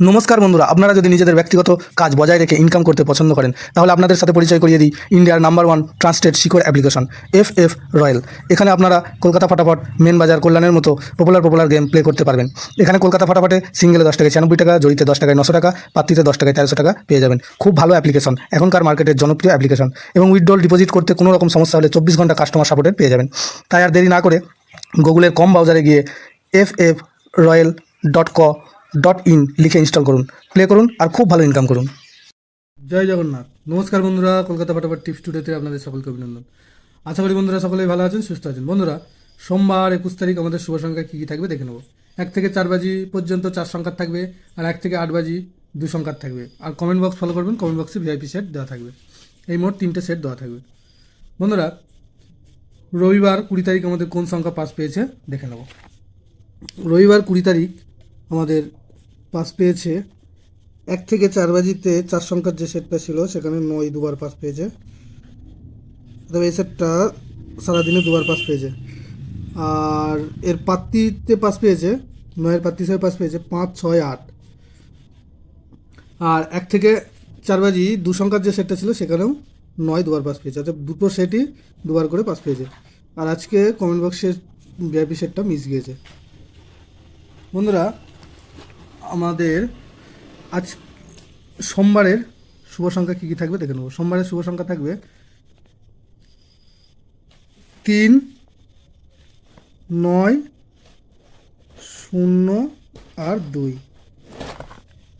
নমস্কার বন্ধুরা, আপনারা যদি নিজেদের ব্যক্তিগত কাজ বজায় রেখে ইনকাম করতে পছন্দ করেন তাহলে আপনাদের সাথে পরিচয় করিয়ে দিই ইন্ডিয়ার নাম্বার 1 ট্রান্সটেড শিকড় অ্যাপ্লিকেশন FF রয়্যাল। এখানে আপনারা কলকাতা ফাটাফাট, মেন বাজার, কল্যাণের মতো পপুলার গেম প্লে করতে পারবেন। এখানে কলকাতা ফাটাফাটে সিঙ্গেলে 10 টাকায় 96 টাকা, জড়িতে 10 টাকায় 900 টাকা, পাত্রিতে 10 টাকায় 1300 টাকা পেয়ে যাবেন। খুব ভালো অ্যাপ্লিকেশন, এখনকার মার্কেটের জনপ্রিয় অ্যাপ্লিকেশন এবং উইথড্রল ডিপোজিট করতে কোনো রকম সমস্যা হলে 24 ঘন্টা কাস্টমার সাপোর্টের পেয়ে যাবেন। তাই আর দেরি না করে গুগলের কম ব্রাউজারে গিয়ে ffroyal.co.in লিখে ইনস্টল করুন, প্লে করুন আর খুব ভালো ইনকাম করুন। জয় জগন্নাথ। নমস্কার বন্ধুরা, কলকাতা ফাটাফাট টিপস টুডেতে আপনাদের সকলকে অভিনন্দন। আশা করি বন্ধুরা সকলেই ভালো আছেন, সুস্থ আছেন। বন্ধুরা, সোমবার 21 তারিখ আমাদের শুভ সংখ্যা কী কী থাকবে দেখে নেব। 1 থেকে 4 বাজি পর্যন্ত 4 সংখ্যার থাকবে, আর 1 থেকে 8 বাজি 2 সংখ্যার থাকবে। আর কমেন্ট বক্স ফলো করবেন, কমেন্ট বক্সে ভিআইপি সেট দেওয়া থাকবে। এই মোট 3টে সেট দেওয়া থাকবে। বন্ধুরা, রবিবার 20 তারিখ আমাদের কোন সংখ্যা পাস পেয়েছে দেখে নেব। রবিবার 20 তারিখ আমাদের পাস পেয়েছে 1 থেকে 4 বাজিতে 4 সংখ্যার যে সেটটা ছিল সেখানে 9 দুবার পাস পেয়েছে। তবে এই সেটটা সারাদিনে দুবার পাস পেয়েছে। আর এর পাত্তিতে পাস পেয়েছে, 9-এর পাত্তি হিসেবে পাস পেয়েছে 5, 6, 8। আর 1 থেকে 4 বাজি 2 সংখ্যার যে সেটটা ছিল সেখানেও 9 দুবার পাস পেয়েছে, অর্থাৎ দুটো সেটই দুবার করে পাস পেয়েছে। আর আজকে কমেন্ট বক্সের ভিআইপি সেটটা মিস গিয়েছে। বন্ধুরা, আমাদের আজ সোমবারের শুভ সংখ্যা কী কী থাকবে দেখে নেব। সোমবারের শুভ সংখ্যা থাকবে 3, 9, 0 আর 2।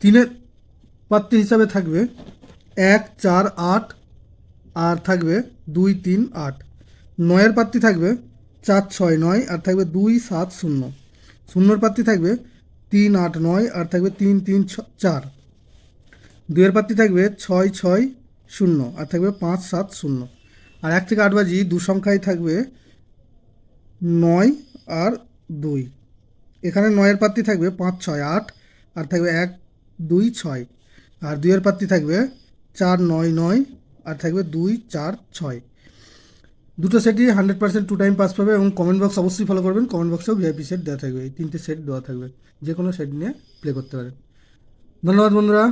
3-এর পাত্তি হিসাবে থাকবে 1, 4, 8 আর থাকবে 2, 3, 8। 9-এর পাত্তি থাকবে 4, 6, 9 আর থাকবে 2, 7, 0। 0-এর পাত্তি থাকবে 3, 8, 9 আর থাকবে 3, 3, 4। 2-এর পাত্তি থাকবে 6, 6, 0 আর থাকবে 5, 7, 0। আর 1 থেকে 8 বাজি 2 সংখ্যায় থাকবে 9 আর 2। এখানে 9-এর পাত্তি থাকবে 5, 6, 8 আর থাকবে 1, 2, 6। আর 2-এর পাত্তি থাকবে 4, 9, 9 আর থাকবে 2, 4, 6। দুটো সেটই 100% 2 টাইম পাস পাবে এবং কমেন্ট বক্স অবশ্যই ফলো করবেন। কমেন্ট বক্সেও ভিআইপি সেট দেওয়া থাকবে। এই 3টে সেট দেওয়া থাকবে, যে কোনো সেট নিয়ে প্লে করতে পারেন। ধন্যবাদ বন্ধুরা।